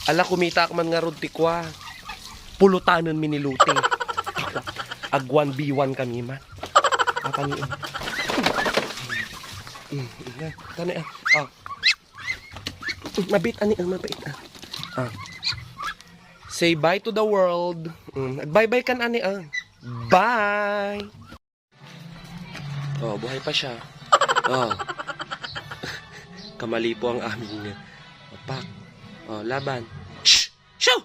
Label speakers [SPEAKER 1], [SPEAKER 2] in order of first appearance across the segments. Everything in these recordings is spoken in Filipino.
[SPEAKER 1] Ala kumita man nga rod tikwa. Pulutanon miniluti. Ag 1v1 kami man. Apa niyo? Tani ah. Mabit ani ang mabait ah. Say bye to the world. Bye-bye kan ani ah. Bye. Oh, buhay pa siya. Oh. Kamali po ang aming pak. Oh, laban. Shh! Shoo!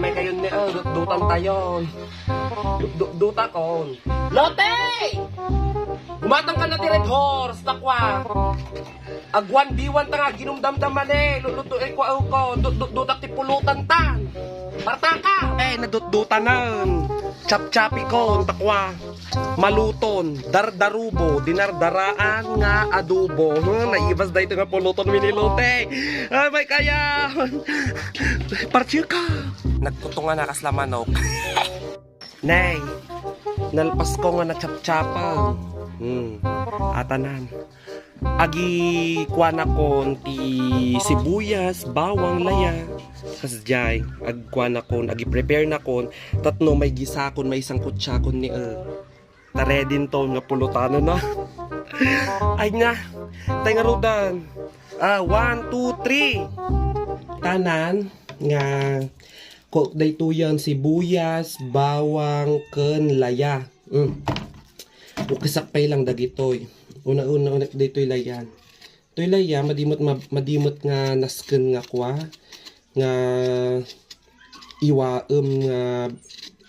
[SPEAKER 1] May kayon ni dutan tayon. Duta kon. Lote! Umatang ka na ti Red Horse, takwa. Ag 1v1 ta nga, ginumdamdaman luluto ko, dutak ti pulutan tan. Partaka! Nadutdutan nan. Chap-chapi ko, takwa. Maluton, dardarubo, dinardaraan nga adobo. Naibas da ito nga puluton minilote. Ay, may kaya. Parchiyo ka. Nagkutungan na kaslamanok. Nay, nalpas ko nga na chap-chapa. Atanan. Agi kuana kon ti sibuyas, bawang, laya. Kasjay, ag kuana kon, agi prepare na kon, tatno may gisa kon, may isang kutsa kon ni tare din to nga pulutano na. Ay nga, tayo nga rodan. 1, 2, 3. Tanan nga ko dayto yan sibuyas, bawang, ken, laya. Ukisakpay lang dagitoy. Una daytoy layan. Toy laya madimot nga nasken nga kwa nga iwaem nga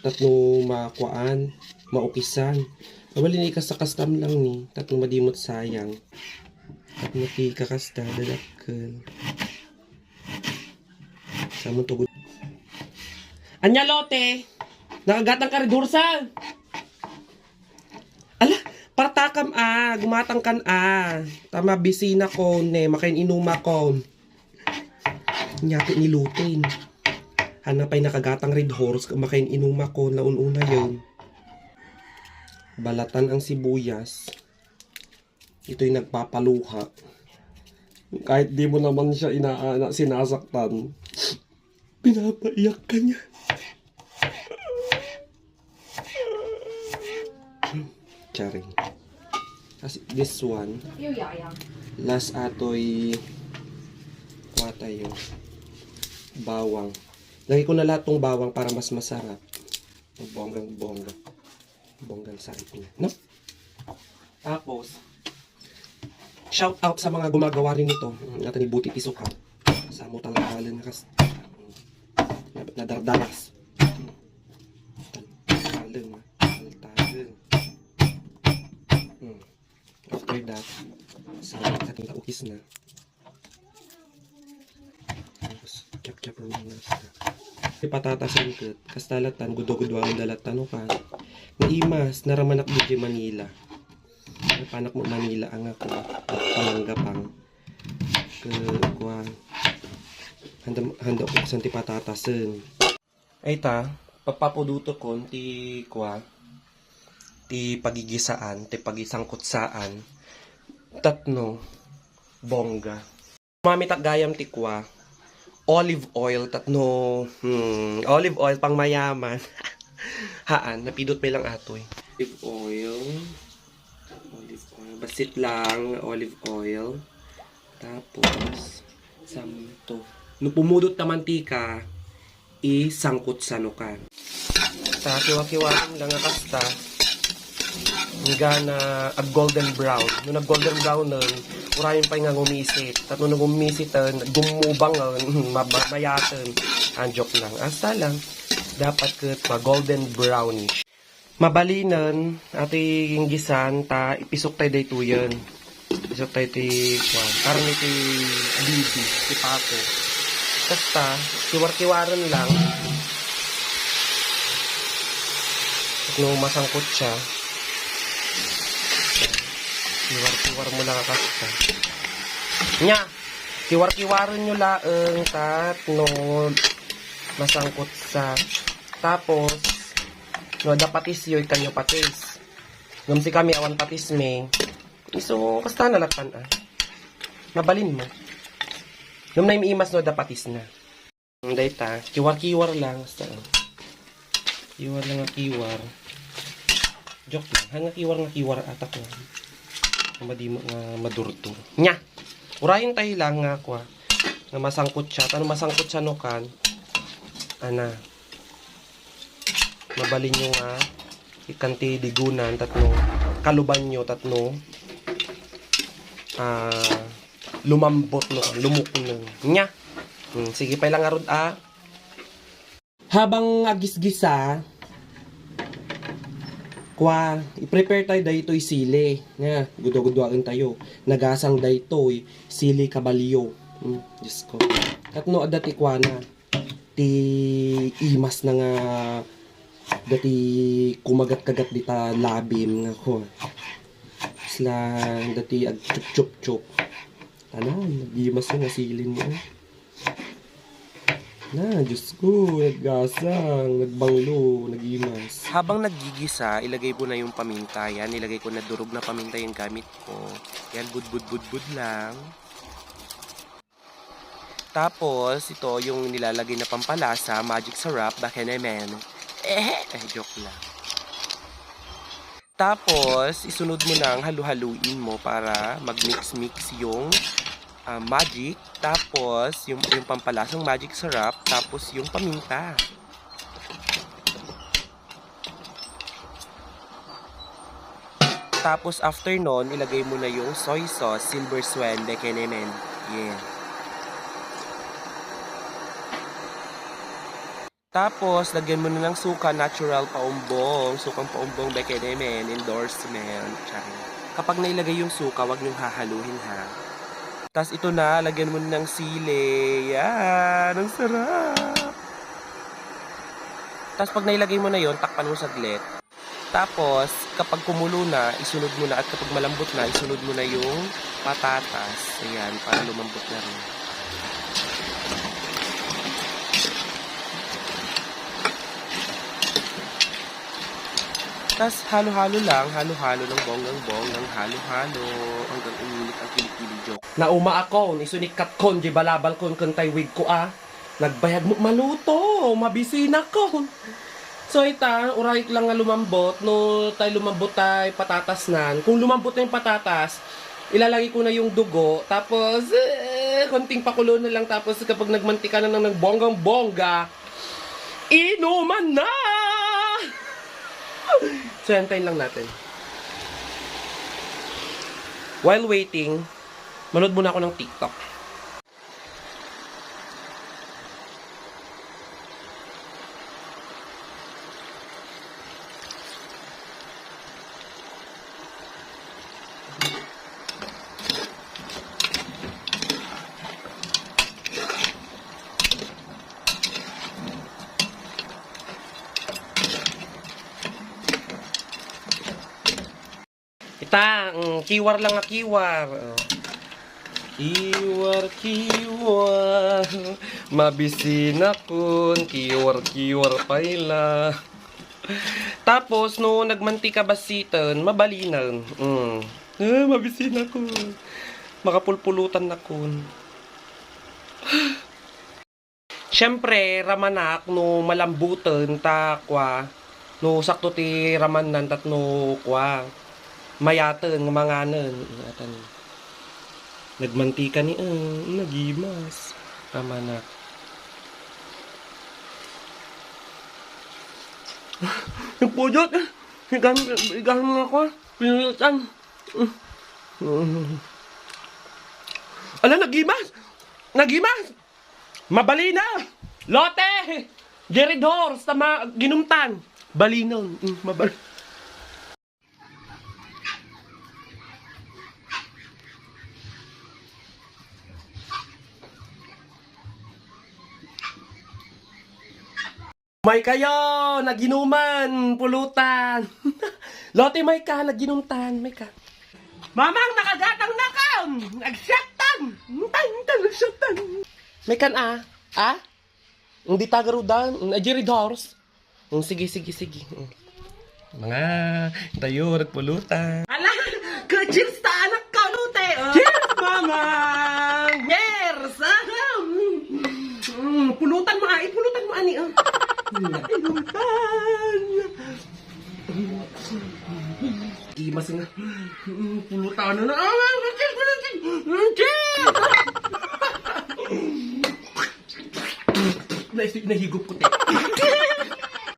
[SPEAKER 1] tatno makuan, maukisan. Mabali ni kasakastam lang ni tatno madimot sayang. At mati kakasta dadakkel. Samon tugod. Anya lote. Nakagatang ka redursa. Ala, partakam gumatang kan tama bisina ko ne, makain inuma ko. Nyati nilutin. Hanapay nakagatang Red Horse, makain inuma ko, laun-una yun. Balatan ang sibuyas. Ito'y nagpapaluha. Kahit di mo naman siya sinasaktan, pinapaiyak ka niya. Charing. Kasi this one, last atoy kwata yung bawang. Lagi ko na lahat tong bawang para mas masarap. Bonggang sarap niya. No? Tapos, shout out sa mga gumagawa rin nito. Natin ni Buti Isuka. Sa mo talagalan na kas nadardaras. Talagalan. After that, sa ating taukis na. Tapos, kyap-kyap rin na sa patatas ringkot. Kastalatan, gudo-gudo ang dalatan o ka. Naimas, naramanak di Manila. Panak mo Manila ang ako. At palanggapang. Kuwan. Handa ko sa patatasin. Ay ta, papapuduto ko ti kuwan. Ti pagigisaan, ti pagisangkutsaan. Tatno, bongga. Mamitak gayam ti kwa. Olive oil, tatno. Olive oil pang mayaman. Haan, napidot pa lang atoy. Olive oil. Basit lang, olive oil. Tapos, samto. Nung pumudot na mantika, isangkot sa nukan. Sa kiwa-kiwain lang kasta. Nga na golden brown. Nung nag-golden brown nun, urayin pa nga ngumisit. At nung ngumisit, gumubang mayasan. Ang joke lang. Asa lang, dapat kat golden brownish. Mabalinan, ating gisan, ipisok tayo dito yun. Ipisok tayo kwan. Karni ti bibi, ti pato. Basta, kiwar-kiwaran lang. At nung masangkot siya, kiwar-kiwar mo lang kasta. Nya, kiwar-kiwaran nyo laang tatno masangkot sa. Tapos, no, dapatis yoy kanyo patis. Ngam si kami awan patis me. So, kasta nalakpan Mabalin mo. Ngam na imiimas no da patis na. Dayta, kiwar-kiwar lang. Kiwar lang nga kiwar. Joke lang. Hanga kiwar atak na. Madi mo nga madurto. Nya! Urahin tayo lang nga kwa. Nga masangkot siya. Ano masangkot siya no kan? Ana. Mabalin nyo nga. Ikanti digunan. Tatno. Kaluban nyo. Tatno. Lumambot no. Lumukon no. Nya! Sige pa lang arod Habang agisgisa, kwa, i-prepare tayo daytoy sili. Nga, gudo-gudoan tayo. Nagasang daytoy sili kabalyo. Diyos ko. Katno adati kwa na. Ti imas na nga dati kumagat-kagat dita labim nga ko. Isla dati ag chup-chup-chup. Tanan, nag-imas na silin mo. Na, Diyos ko, naggasang, nagbanglo, nag-imas. Habang naggigisa, ilagay ko na yung paminta. Yan, ilagay ko na durog na paminta yung gamit ko. Yan, bud lang. Tapos, ito yung nilalagay na pampalasa, magic syrup, bakenemen. Joke lang. Tapos, isunod mo nang halu-haluin mo para mag-mix-mix yung magic, tapos yung pampalasang magic syrup, tapos yung paminta. Tapos after nun, ilagay mo na yung soy sauce, silver swan, bekenemen. Yeah. Tapos, lagyan mo na ng suka, natural paumbong, sukang paumbong, bekenemen, endorsement. Kapag nailagay yung suka, wag niyong hahaluhin Tapos ito na, lagyan mo ng sili. Yan, ang sarap. Tapos pag nailagay mo na yon, takpan mo saglit. Tapos, kapag kumulo na, isunod mo na. At kapag malambot na, isunod mo na yung patatas. Ayan, para lumambot na rin. Tapos halo-halo lang, halo-halo ng bonggang-bonggang, halo-halo, hanggang umilit ang kilikili joke. Nauma ako, isunikat kon, di balabal kon kantay wig ko Nagbayad mo maluto, mabisina kon. So ita, uray lang nga lumambot, no tayo lumambot tayo patatas nan. Kung lumambot na yung patatas, ilalagay ko na yung dugo, tapos konting pakulo na lang, tapos kapag nagmantika na ng bonggang-bongga, inuman na! So, antayin lang natin. While waiting, manood muna ako ng TikTok. Kiwar lang nga kiwar. Kiwar, mabisin akon, kiwar paila. Tapos, no, nagmantika basitan, mabalinan. Mabisin akon. Makapulpulutan akon. Siyempre, ramanak, no, malambutan, takwa. No, sakto ti ramanan, tatno, kwa. Mayatan, manganan. Nagmantika ni nagimas. Tama na. Yung pujot. Igan mo ako. Pinutan. Ala, nagimas. Mabali na. Lote. Jerry Dors. Tama, ginumtan. Balinon. Mabali. May kayo, naginuman, pulutan. Lote, may ka, naginumtan, may ka. Mamang, nakagatang na ka! Nagsyatan! Nagsyatan! May kan Hindi tagarudan, Jerry Dors. Sige. Mga tayo, pulutan.
[SPEAKER 2] Ala, ka-cheers ta anak ka, Lute.
[SPEAKER 1] Cheers, mama!
[SPEAKER 2] Cheers! Pulutan mo, ipulutan mo, ani. Pulutan! Gimas nga. Pulutan na. Cheers! Cheers! Nahigop ko, te.